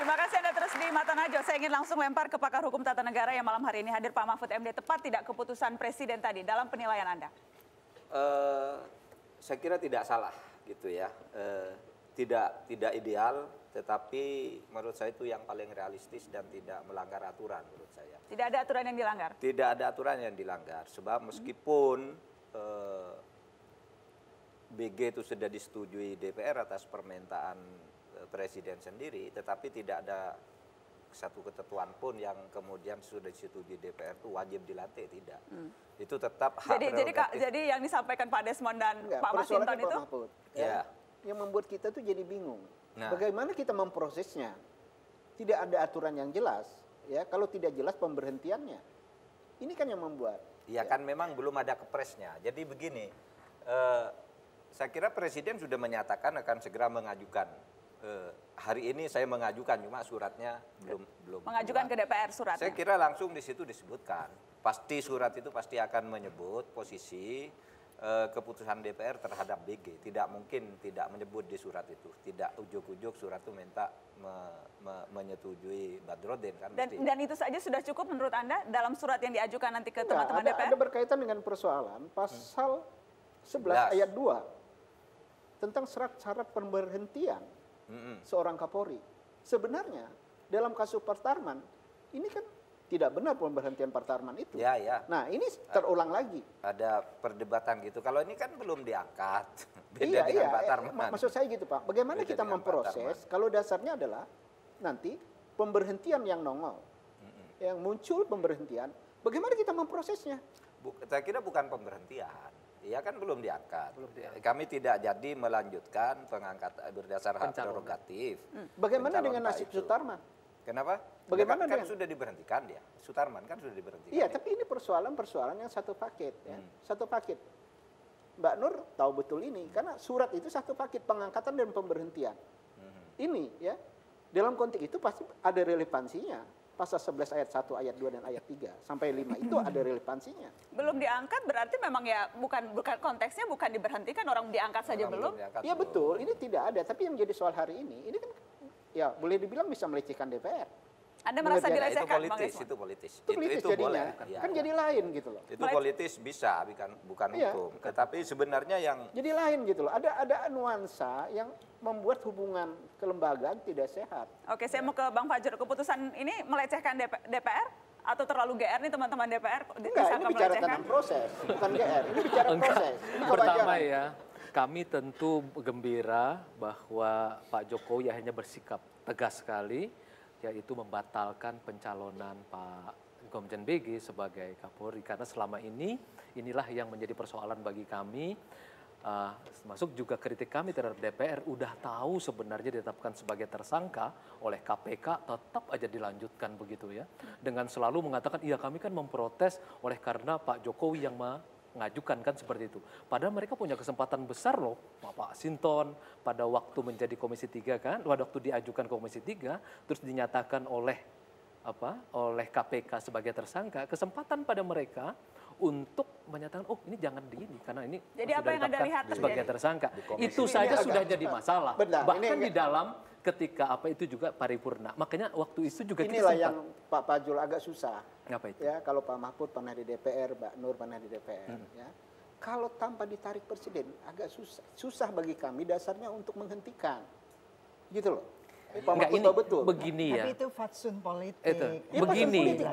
Terima kasih Anda terus di Mata Najwa. Saya ingin langsung lempar ke pakar hukum tata negara yang malam hari ini hadir, Pak Mahfud MD. Tepat tidak keputusan Presiden tadi dalam penilaian Anda? Saya kira tidak salah gitu ya. Tidak ideal, tetapi menurut saya itu yang paling realistis dan tidak melanggar aturan menurut saya. Tidak ada aturan yang dilanggar? Tidak ada aturan yang dilanggar. Sebab meskipun BG itu sudah disetujui DPR atas permintaan Presiden sendiri, tetapi tidak ada satu ketentuan pun yang kemudian sudah disetujui DPR itu wajib dilantik, tidak. Itu tetap hak prerogatif. Jadi yang disampaikan Pak Desmond dan Pak Masinton itu? Mahfud, ya. Yang membuat kita tuh jadi bingung. Nah, bagaimana kita memprosesnya? Tidak ada aturan yang jelas. Ya, kalau tidak jelas pemberhentiannya. Ini kan yang membuat. Ya kan memang belum ada kepresnya. Jadi begini, saya kira Presiden sudah menyatakan akan segera mengajukan. Hari ini saya mengajukan, cuma suratnya belum mengajukan ke DPR suratnya. Saya kira langsung di situ disebutkan. Pasti surat itu pasti akan menyebut posisi keputusan DPR terhadap BG. Tidak mungkin tidak menyebut di surat itu. Tidak ujuk-ujuk surat itu minta menyetujui Badrodin kan. Dan itu saja sudah cukup menurut Anda dalam surat yang diajukan nanti ke teman-teman DPR? Ada berkaitan dengan persoalan pasal 11 ayat 2 tentang syarat pemberhentian seorang Kapolri. Sebenarnya dalam kasus Pak Tarman ini kan tidak benar pemberhentian Pak Tarman itu. Ya, ya. Nah ini terulang lagi. Ada perdebatan gitu. Kalau ini kan belum diangkat. Beda dengan Pak Tarman. Maksud saya gitu Pak. Bagaimana kita memproses kalau dasarnya adalah nanti pemberhentian yang nongol. Yang muncul pemberhentian. Bagaimana kita memprosesnya? Saya kira bukan pemberhentian. Ya kan belum diangkat. Kami tidak jadi melanjutkan pengangkatan berdasar hak prerogatif. Bagaimana dengan nasib Sutarman? Kenapa? Bagaimana kan sudah diberhentikan dia. Sutarman kan sudah diberhentikan. Iya, tapi ini persoalan yang satu paket ya. Satu paket. Mbak Nur tahu betul ini karena surat itu satu paket pengangkatan dan pemberhentian. Ini ya. Dalam konteks itu pasti ada relevansinya. Pasal 11 ayat 1, ayat 2 dan ayat 3 sampai 5 itu ada relevansinya. Belum diangkat berarti memang ya bukan konteksnya bukan diberhentikan, orang diangkat saja belum. Iya betul, ini tidak ada. Tapi yang jadi soal hari ini kan ya boleh dibilang bisa melecehkan DPR. Anda merasa dilecehkan, itu politis, itu politis. Itu politis jadinya, boleh, kan jadi lain gitu loh. Itu politis bisa, bukan hukum. Tetapi sebenarnya yang jadi lain gitu loh. Ada nuansa yang membuat hubungan kelembagaan tidak sehat. Oke, saya mau ke Bang Fajrul. Keputusan ini melecehkan DPR atau terlalu GR nih teman-teman DPR? Enggak, ini bicara tentang proses, bukan GR. Ini bicara proses. Pertama ya, kami tentu gembira bahwa Pak Jokowi akhirnya bersikap tegas sekali, yaitu membatalkan pencalonan Pak Komjen BG sebagai Kapolri. Karena selama ini, inilah yang menjadi persoalan bagi kami. Termasuk juga kritik kami terhadap DPR, udah tahu sebenarnya ditetapkan sebagai tersangka oleh KPK, tetap aja dilanjutkan begitu ya. Dengan selalu mengatakan, iya kami kan memprotes oleh karena Pak Jokowi yang mengajukan kan seperti itu. Padahal mereka punya kesempatan besar loh, Pak Sinton pada waktu menjadi Komisi 3 kan, waktu diajukan Komisi 3, terus dinyatakan oleh KPK sebagai tersangka, kesempatan pada mereka untuk menyatakan, oh ini jangan karena ini jadi apa yang Anda lihat sebagai tersangka. Itu saja sudah jadi masalah. Bahkan di dalam ketika itu juga paripurna. Makanya waktu itu juga inilah kita yang Pak Fajrul agak susah. Apa itu? Ya, kalau Pak Mahfud pernah di DPR, Mbak Nur pernah di DPR. Ya. Kalau tanpa ditarik Presiden, agak susah bagi kami dasarnya untuk menghentikan. Gitu loh. Enggak, ini betul. Begini ya. Tapi itu fatsun politik. Ya,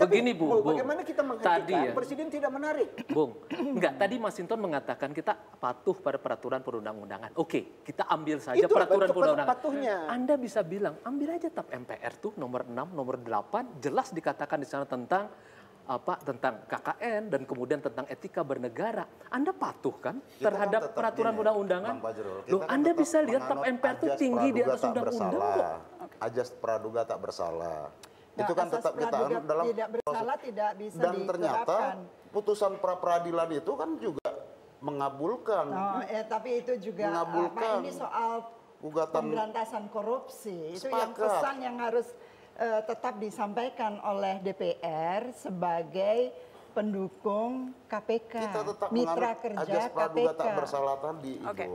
begini Bu. Bagaimana kita menghentikan tadi ya, Presiden tidak menarik? Bung, enggak, tadi Mas Sinton mengatakan kita patuh pada peraturan perundang-undangan. Oke, kita ambil saja itu peraturan perundang-undangan. Patuhnya. Anda bisa bilang, ambil aja TAP MPR tuh nomor 6, nomor 8, jelas dikatakan di sana tentang tentang KKN dan kemudian tentang etika bernegara. Anda patuh kan terhadap peraturan undang-undangan? Loh, Anda bisa lihat TAP MPR itu tinggi di atas undang-undang kok. Ajas praduga tak bersalah. Itu kan tetap kita dalam tidak bersalah tidak bisa dan ternyata putusan pra peradilan itu kan juga mengabulkan. Tapi itu juga ini soal gugatan pemberantasan korupsi. Itu yang pesan yang harus tetap disampaikan oleh DPR sebagai pendukung KPK, kita tetap mitra kerja ajas praduga KPK. Tak bersalah tadi, Ibu.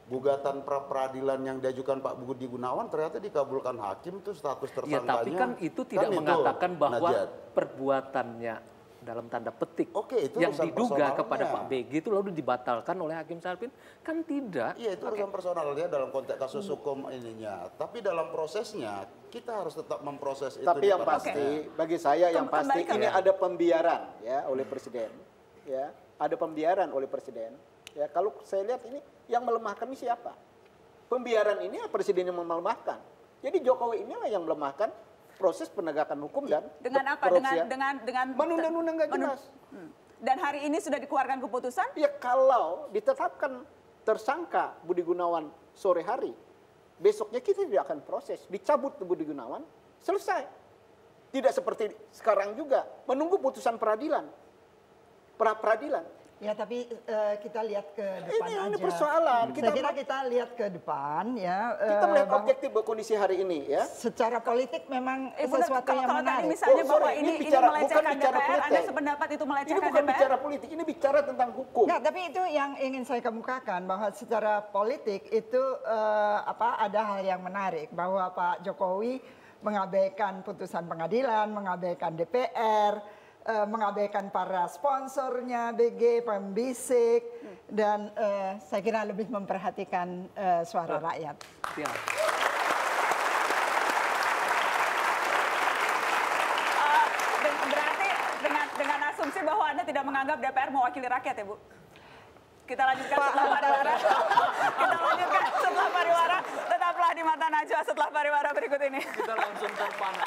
gugatan pra peradilan yang diajukan Pak Budi Gunawan ternyata dikabulkan hakim tuh status Ya, tersangkanya. tapi kan itu tidak itu, mengatakan bahwa Najat. perbuatannya dalam tanda petik Oke, itu yang urusan diduga personalnya. kepada Pak BG itu lalu dibatalkan oleh Hakim Syarifin, kan tidak. Iya, itu urusan personal dia dalam konteks kasus hukum ininya. Tapi dalam prosesnya kita harus tetap memproses itu. Tapi di yang pada- pasti, bagi saya yang pasti Kembali ke- ini ada pembiaran ya oleh presiden. Ya, ada pembiaran oleh presiden. Ya, kalau saya lihat ini yang melemahkan ini siapa? Pembiaran ini presiden yang melemahkan. Jadi Jokowi inilah yang melemahkan proses penegakan hukum dan Dengan apa? korupsi. Dengan menunda-nunda nggak jelas. Dan hari ini sudah dikeluarkan keputusan? Ya kalau ditetapkan tersangka Budi Gunawan sore hari, besoknya kita tidak akan proses, dicabut Budi Gunawan, selesai. Tidak seperti sekarang juga, menunggu putusan peradilan, pra-peradilan. Ya, tapi kita lihat ke depan aja. Ini persoalan. Saya kira kita lihat ke depan ya. Kita melihat bahwa objektif kondisi hari ini ya. secara politik memang Ibu, sesuatu yang kalau tadi menarik. misalnya Oh, bahwa sorry, ini bukan melecehkan bicara DPR, Anda politik. sependapat itu Ini melecehkan bukan DPR? bicara politik, ini bicara tentang hukum. Enggak, tapi itu yang ingin saya kemukakan bahwa secara politik itu ada hal yang menarik bahwa Pak Jokowi mengabaikan putusan pengadilan, mengabaikan DPR, mengabaikan para sponsornya BG, pembisik, dan saya kira lebih memperhatikan suara rakyat. Ya. Berarti dengan asumsi bahwa Anda tidak menganggap DPR mewakili rakyat ya, Bu? Kita lanjutkan setelah pariwara. Kita lanjutkan setelah pariwara. Tetaplah di Mata Najwa setelah pariwara berikut ini. Kita langsung terpana.